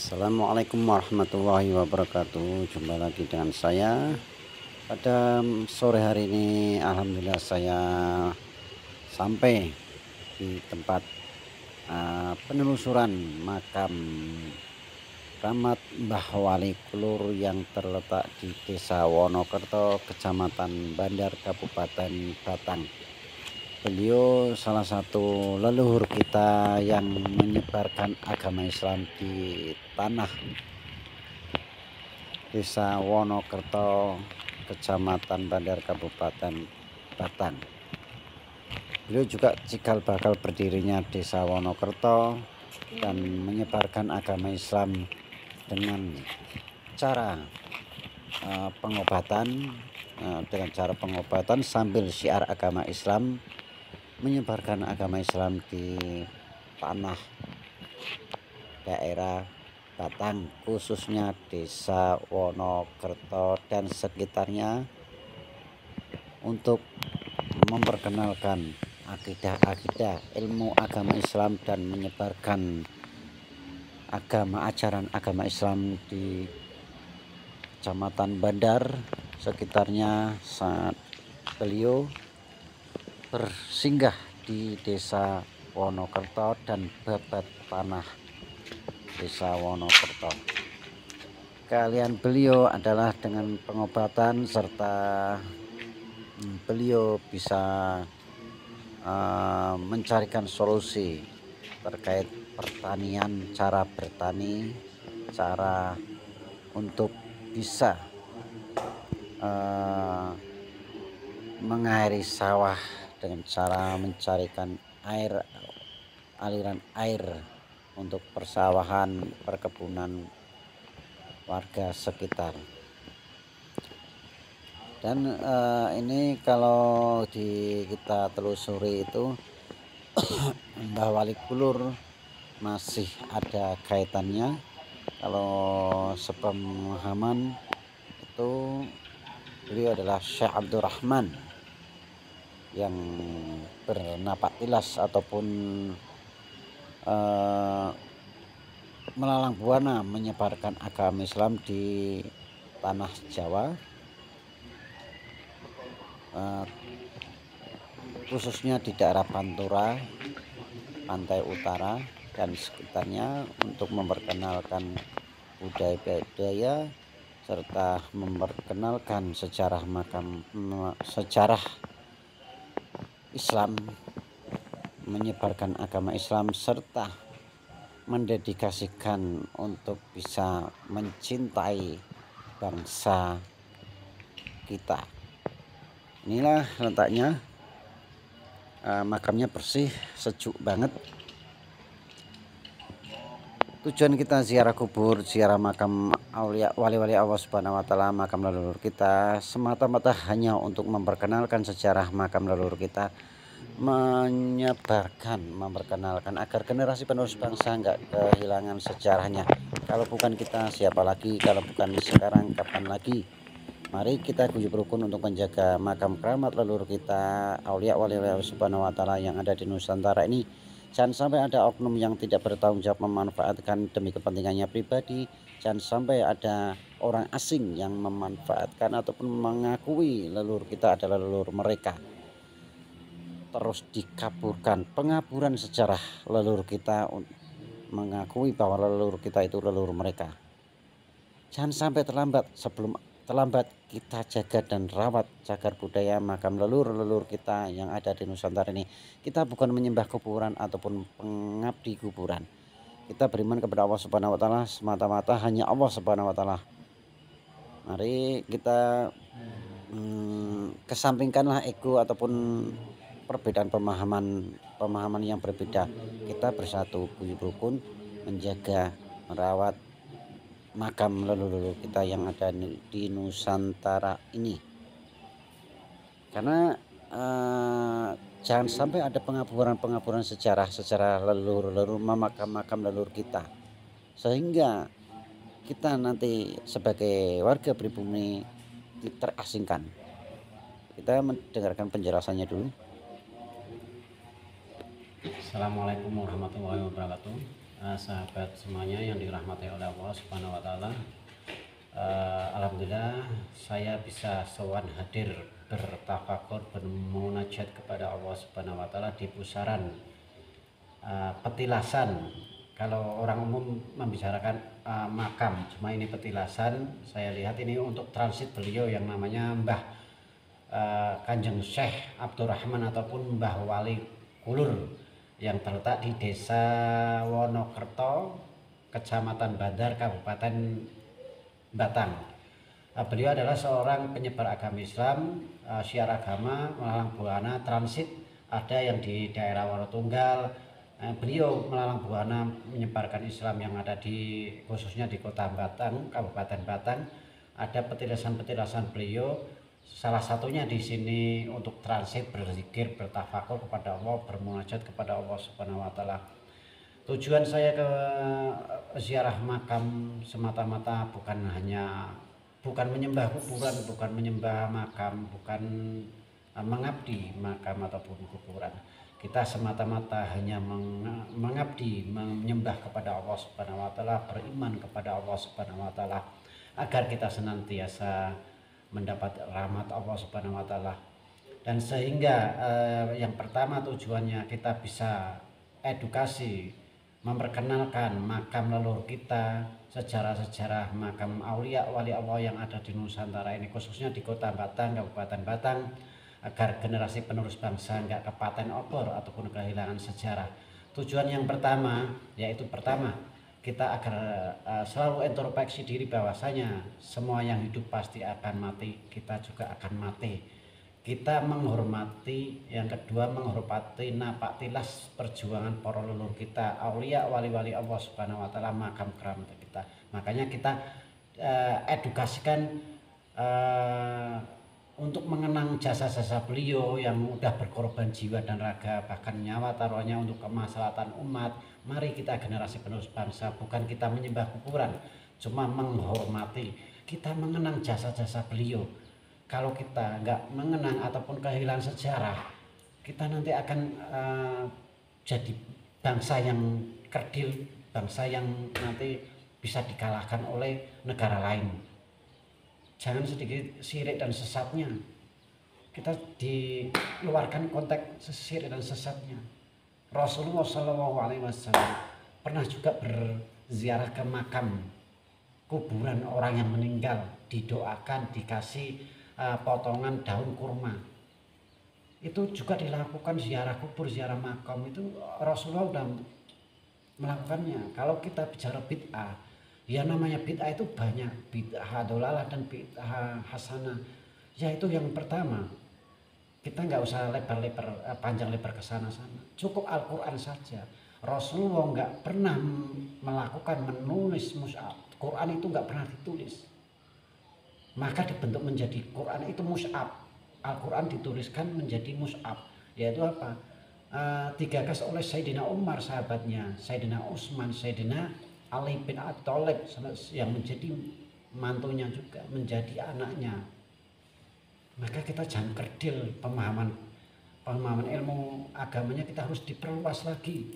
Assalamualaikum warahmatullahi wabarakatuh. Jumpa lagi dengan saya pada sore hari ini. Alhamdulillah saya sampai di tempat penelusuran makam keramat Mbah Wali Klur yang terletak di Desa Wonokerto, Kecamatan Bandar, Kabupaten Batang. Beliau salah satu leluhur kita yang menyebarkan agama Islam di tanah Desa Wonokerto, Kecamatan Bandar, Kabupaten Batang. Beliau juga cikal bakal berdirinya Desa Wonokerto dan menyebarkan agama Islam dengan cara pengobatan sambil syiar agama Islam, menyebarkan agama Islam di tanah daerah Batang, khususnya Desa Wonokerto dan sekitarnya, untuk memperkenalkan akidah ilmu agama Islam dan menyebarkan ajaran agama Islam di Kecamatan Bandar sekitarnya saat beliau bersinggah di Desa Wonokerto dan babat tanah Desa Wonokerto. Keahlian beliau adalah dengan pengobatan, serta beliau bisa mencarikan solusi terkait pertanian, cara bertani, cara untuk bisa mengairi sawah dengan cara mencarikan aliran air untuk persawahan, perkebunan warga sekitar. Dan ini kalau kita telusuri itu Mbah Wali Klur masih ada kaitannya. Kalau sepemahaman itu beliau adalah Syekh Abdurrahman yang bernapak tilas ataupun melalang buana menyebarkan agama Islam di tanah Jawa, khususnya di daerah Pantura, Pantai Utara dan sekitarnya, untuk memperkenalkan budaya serta memperkenalkan sejarah Islam, menyebarkan agama Islam, serta mendedikasikan untuk bisa mencintai bangsa kita. Inilah letaknya, makamnya bersih, sejuk banget. Tujuan kita ziarah kubur, ziarah makam aulia, wali-wali Allah Subhanahu wa Ta'ala, makam leluhur kita, semata-mata hanya untuk memperkenalkan sejarah makam leluhur kita, memperkenalkan agar generasi penerus bangsa nggak kehilangan sejarahnya. Kalau bukan kita, siapa lagi? Kalau bukan sekarang, kapan lagi? Mari kita guyub rukun untuk menjaga makam keramat leluhur kita, aulia wali Allah Subhanahu wa Ta'ala yang ada di Nusantara ini. Jangan sampai ada oknum yang tidak bertanggung jawab memanfaatkan demi kepentingannya pribadi. Jangan sampai ada orang asing yang memanfaatkan ataupun mengakui leluhur kita adalah leluhur mereka. Terus dikaburkan pengaburan sejarah leluhur kita, mengakui bahwa leluhur kita itu leluhur mereka. Jangan sampai terlambat. Sebelum terlambat, kita jaga dan rawat cagar budaya makam leluhur kita yang ada di Nusantara ini. Kita bukan menyembah kuburan ataupun pengabdi kuburan. Kita beriman kepada Allah Subhanahu wa Ta'ala, semata-mata hanya Allah Subhanahu wa Ta'ala. Mari kita kesampingkanlah ego ataupun perbedaan pemahaman yang berbeda. Kita bersatu guyub rukun menjaga, merawat makam leluhur kita yang ada di Nusantara ini. Karena jangan sampai ada pengaburan sejarah leluhur makam leluhur kita, sehingga kita nanti sebagai warga pribumi terasingkan. Kita mendengarkan penjelasannya dulu. Assalamualaikum warahmatullahi wabarakatuh. sahabat semuanya yang dirahmati oleh Allah Subhanahu wa taala. Alhamdulillah saya bisa sowan hadir bertafakur bermunajat kepada Allah Subhanahu wa taala di pusaran petilasan. Kalau orang umum membicarakan makam, cuma ini petilasan. Saya lihat ini untuk transit beliau yang namanya Mbah Kanjeng Syekh Abdurrahman ataupun Mbah Wali Kulur yang terletak di Desa Wonokerto, Kecamatan Bandar, Kabupaten Batang. Beliau adalah seorang penyebar agama Islam, syiar agama melalang buana transit, ada yang di daerah Wonotunggal. Beliau melalang buana menyebarkan Islam yang ada di khususnya di Kota Batang, Kabupaten Batang. Ada petilasan-petilasan beliau, salah satunya di sini untuk transit, berzikir, bertafakur kepada Allah, bermunajat kepada Allah Subhanahu wa taala. Tujuan saya ke ziarah makam semata-mata bukan menyembah kuburan, bukan menyembah makam, bukan mengabdi makam ataupun kuburan. Kita semata-mata hanya mengabdi, menyembah kepada Allah Subhanahu wa taala, beriman kepada Allah Subhanahu wa taala agar kita senantiasa mendapat rahmat Allah Subhanahu wa taala. Dan sehingga yang pertama tujuannya kita bisa edukasi, memperkenalkan makam leluhur kita, sejarah-sejarah makam aulia wali Allah yang ada di Nusantara ini, khususnya di Kota Batang, Kabupaten Batang, agar generasi penerus bangsa nggak kepaten obor ataupun kehilangan sejarah. Tujuan yang pertama yaitu kita agar selalu introspeksi diri bahwasanya semua yang hidup pasti akan mati, kita juga akan mati. Kita menghormati, yang kedua menghormati napak tilas perjuangan para leluhur kita, aulia wali-wali Allah Subhanahu wa taala, makam keramat kita. Makanya kita edukasikan untuk mengenang jasa-jasa beliau yang sudah berkorban jiwa dan raga, bahkan nyawa taruhannya untuk kemaslahatan umat. Mari kita generasi penerus bangsa bukan kita menyembah kuburan, cuma menghormati, kita mengenang jasa-jasa beliau. Kalau kita nggak mengenang ataupun kehilangan sejarah, kita nanti akan jadi bangsa yang kerdil, bangsa yang nanti bisa dikalahkan oleh negara lain. Jangan sedikit syirik dan sesatnya, kita dikeluarkan konteks syirik dan sesatnya. Rasulullah SAW pernah juga berziarah ke makam kuburan orang yang meninggal, didoakan, dikasih potongan daun kurma. Itu juga dilakukan ziarah kubur, ziarah makam, itu Rasulullah sudah melakukannya. Kalau kita bicara bid'ah, ya namanya bid'ah itu banyak, bid'ah dolalah dan bid'ah hasanah. Yaitu yang pertama, kita nggak usah panjang lebar ke sana-sana, cukup Al-Quran saja. Rasulullah nggak pernah melakukan menulis mushaf. Quran itu nggak pernah ditulis, maka dibentuk menjadi Quran itu mushaf. Al-Quran dituliskan menjadi mushaf, yaitu apa? Digagas oleh Sayyidina Umar, sahabatnya, Sayyidina Utsman, Sayyidina Ali bin Abi Thalib yang menjadi mantunya juga, menjadi anaknya. Maka kita jangan kerdil, pemahaman ilmu agamanya kita harus diperluas lagi,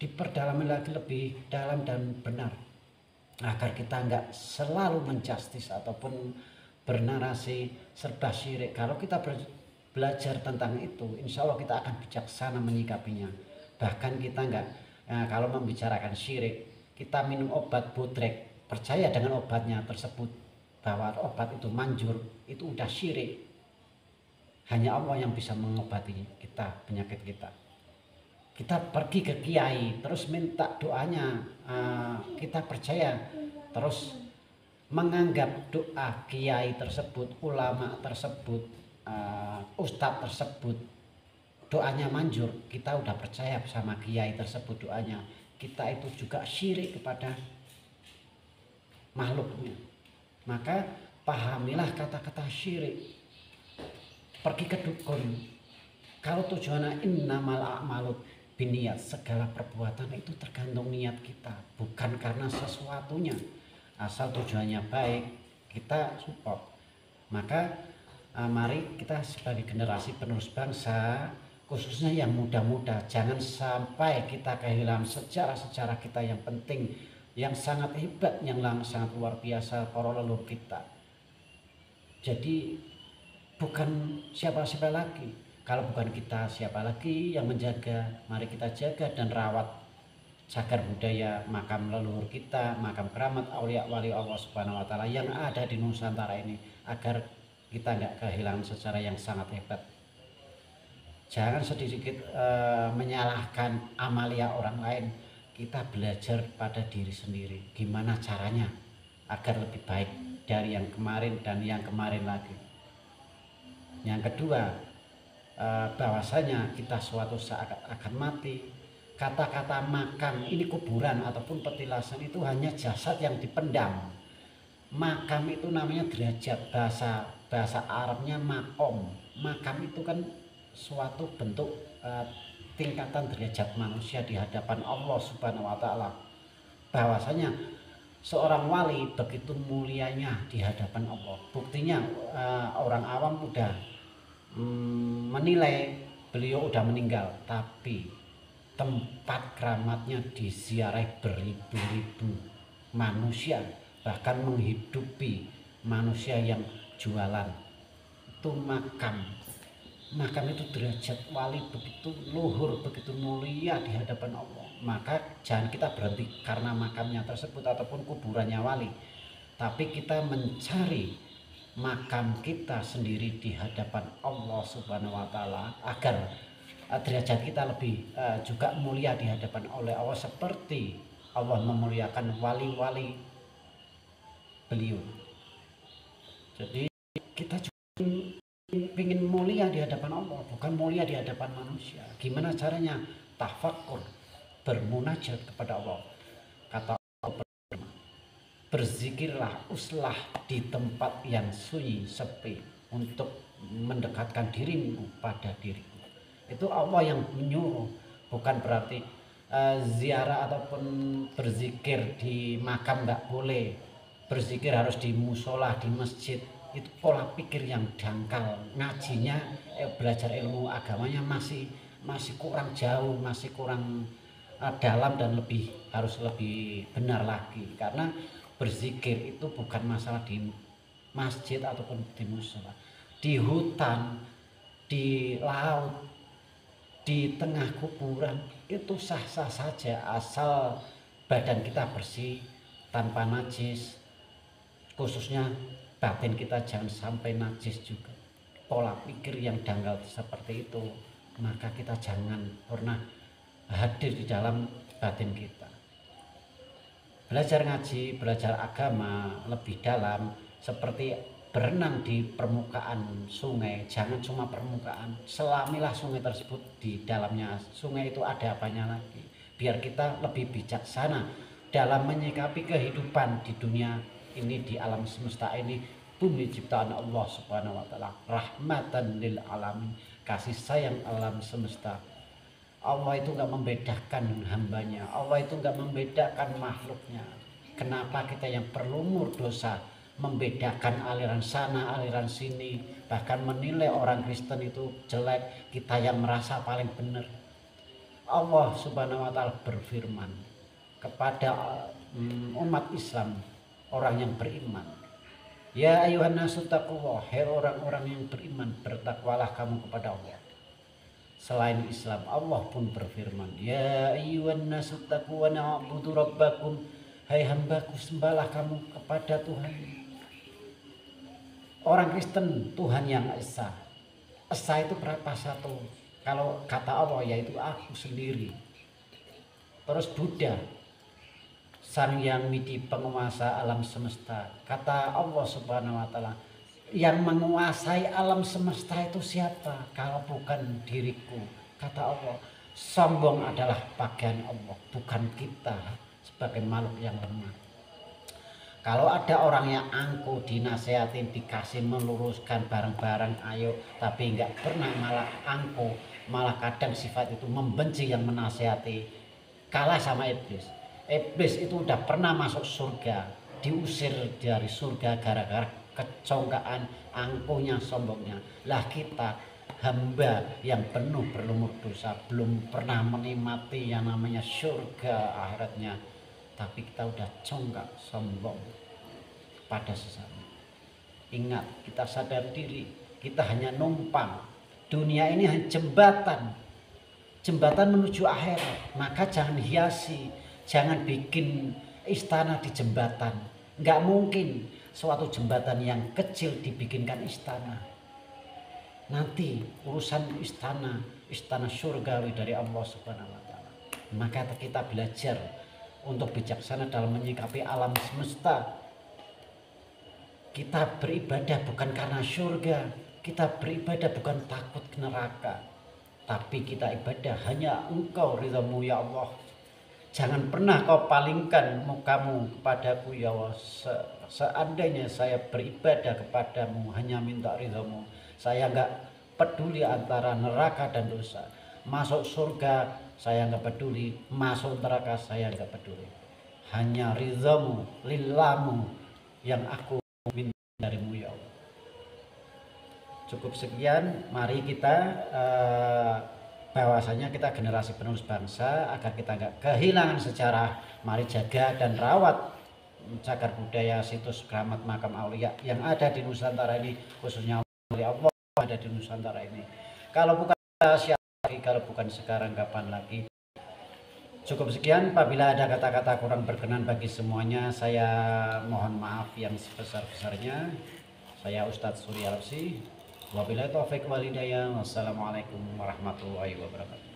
diperdalami lagi lebih dalam dan benar, agar kita nggak selalu menjustis ataupun bernarasi serba syirik. Kalau kita belajar tentang itu, insya Allah kita akan bijaksana menyikapinya. Bahkan kita nggak, kalau membicarakan syirik, kita minum obat bodrek, percaya dengan obatnya tersebut bahwa obat itu manjur, itu udah syirik. Hanya Allah yang bisa mengobati kita, penyakit kita. Kita pergi ke kiai terus minta doanya, kita percaya, terus menganggap doa kiai tersebut, ulama tersebut, ustadz tersebut doanya manjur, kita udah percaya sama kiai tersebut doanya. Kita itu juga syirik kepada makhluknya. Maka pahamilah kata-kata syirik. Pergi ke dukun, kalau tujuannya innamal a'malu biniat, segala perbuatan itu tergantung niat kita, bukan karena sesuatunya. Asal tujuannya baik, kita support. Maka mari kita sebagai generasi penerus bangsa, khususnya yang muda-muda. Jangan sampai kita kehilangan sejarah-sejarah kita yang penting, yang sangat hebat, yang sangat luar biasa para leluhur kita. Jadi bukan siapa-siapa lagi. Kalau bukan kita, siapa lagi yang menjaga? Mari kita jaga dan rawat cagar budaya makam leluhur kita, makam keramat aulia wali Allah Subhanahu wa taala yang ada di Nusantara ini, agar kita nggak kehilangan sejarah yang sangat hebat. Jangan sedikit menyalahkan amalia orang lain. Kita belajar pada diri sendiri, gimana caranya agar lebih baik dari yang kemarin dan yang kemarin lagi. Yang kedua, bahwasanya kita suatu saat akan mati. Kata-kata makam ini kuburan ataupun petilasan itu hanya jasad yang dipendam. Makam itu namanya derajat, bahasa Arabnya makom. Makam itu kan suatu bentuk tingkatan derajat manusia di hadapan Allah Subhanahu wa taala. Bahwasanya seorang wali begitu mulianya di hadapan Allah. Buktinya orang awam udah menilai beliau udah meninggal, tapi tempat keramatnya disiarahi beribu-ribu manusia, bahkan menghidupi manusia yang jualan. Itu makam itu derajat wali begitu luhur, begitu mulia di hadapan Allah. Maka jangan kita berhenti karena makamnya tersebut ataupun kuburannya wali, tapi kita mencari makam kita sendiri di hadapan Allah Subhanahu wa taala agar derajat kita lebih juga mulia di hadapan oleh Allah, seperti Allah memuliakan wali-wali beliau. Jadi kita juga ingin mulia di hadapan Allah, bukan mulia di hadapan manusia. Gimana caranya? Tafakkur, bermunajat kepada Allah. Kata Allah, berzikirlah, uslah di tempat yang sunyi, sepi, untuk mendekatkan dirimu pada diriku. Itu Allah yang menyuruh, bukan berarti ziarah ataupun berzikir di makam nggak boleh. Berzikir harus di musola, di masjid. Itu pola pikir yang dangkal. Ngajinya, belajar ilmu agamanya masih kurang jauh, masih kurang dalam, dan harus lebih benar lagi. Karena berzikir itu bukan masalah di masjid ataupun di musola, di hutan, di laut, di tengah kuburan, itu sah-sah saja asal badan kita bersih, tanpa najis. Khususnya batin kita jangan sampai najis juga. Pola pikir yang dangkal seperti itu, maka kita jangan pernah hadir di dalam batin kita. Belajar ngaji, belajar agama lebih dalam, seperti berenang di permukaan sungai. Jangan cuma permukaan, selamilah sungai tersebut. Di dalamnya sungai itu ada apanya lagi, biar kita lebih bijaksana dalam menyikapi kehidupan di dunia ini, di alam semesta ini, bumi ciptaan Allah Subhanahu wa taala, rahmatan lil alamin, kasih sayang alam semesta. Allah itu enggak membedakan hambanya, Allah itu enggak membedakan makhluknya. Kenapa kita yang berlumur dosa membedakan aliran sana, aliran sini, bahkan menilai orang Kristen itu jelek, kita yang merasa paling benar? Allah Subhanahu wa taala berfirman kepada umat Islam, orang yang beriman, ya ayuhan nasu taqullah, hai orang-orang yang beriman, bertakwalah kamu kepada Allah. Selain Islam, Allah pun berfirman, ya ayuhan nasu taqwa na'budu rabbakum, hai hambaku, sembahlah kamu kepada Tuhan. Orang Kristen, Tuhan yang Esa. Esa itu berapa? Satu. Kalau kata Allah, yaitu aku sendiri. Terus Buddha, Sang Yang Widi, penguasa alam semesta. Kata Allah Subhanahu wa taala, yang menguasai alam semesta itu siapa kalau bukan diriku? Kata Allah, sombong adalah bagian Allah, bukan kita sebagai makhluk yang lemah. Kalau ada orang yang angkuh, dinasehatin, dikasih meluruskan bareng-bareng, ayo, tapi nggak pernah, malah angkuh, malah kadang sifat itu membenci yang menasehati, kalah sama iblis. Iblis itu udah pernah masuk surga, diusir dari surga gara-gara kecongkaan, angkuhnya, sombongnya. Lah kita hamba yang penuh berlumur dosa, belum pernah menikmati yang namanya surga akhiratnya, tapi kita udah congkak sombong pada sesama. Ingat, kita sadar diri, kita hanya numpang. Dunia ini hanya jembatan menuju akhirat. Maka jangan hiasi, jangan bikin istana di jembatan. Nggak mungkin suatu jembatan yang kecil dibikinkan istana. Nanti urusan istana surgawi dari Allah Subhanahu wa taala. Maka kita belajar untuk bijaksana dalam menyikapi alam semesta. Kita beribadah bukan karena surga, kita beribadah bukan takut ke neraka, tapi kita ibadah hanya Engkau ridhamu ya Allah. Jangan pernah kau palingkan mukamu kepadaku ya Allah. Seandainya saya beribadah kepadamu hanya minta ridhamu, saya enggak peduli antara neraka dan dosa. Masuk surga saya enggak peduli, masuk neraka saya enggak peduli. Hanya ridhamu, lillamu yang aku minta darimu ya Allah. Cukup sekian, mari kita bahwasanya kita generasi penerus bangsa, agar kita nggak kehilangan sejarah, mari jaga dan rawat cagar budaya situs keramat makam aulia yang ada di Nusantara ini, khususnya oleh Allah ada di Nusantara ini. Kalau bukan siapa lagi, kalau bukan sekarang kapan lagi. Cukup sekian, apabila ada kata-kata kurang berkenan bagi semuanya, saya mohon maaf yang sebesar-besarnya. Saya Ustadz Surya Lapsi. Wabillahi taufiq wal hidayah. Wassalamualaikum warahmatullahi wabarakatuh.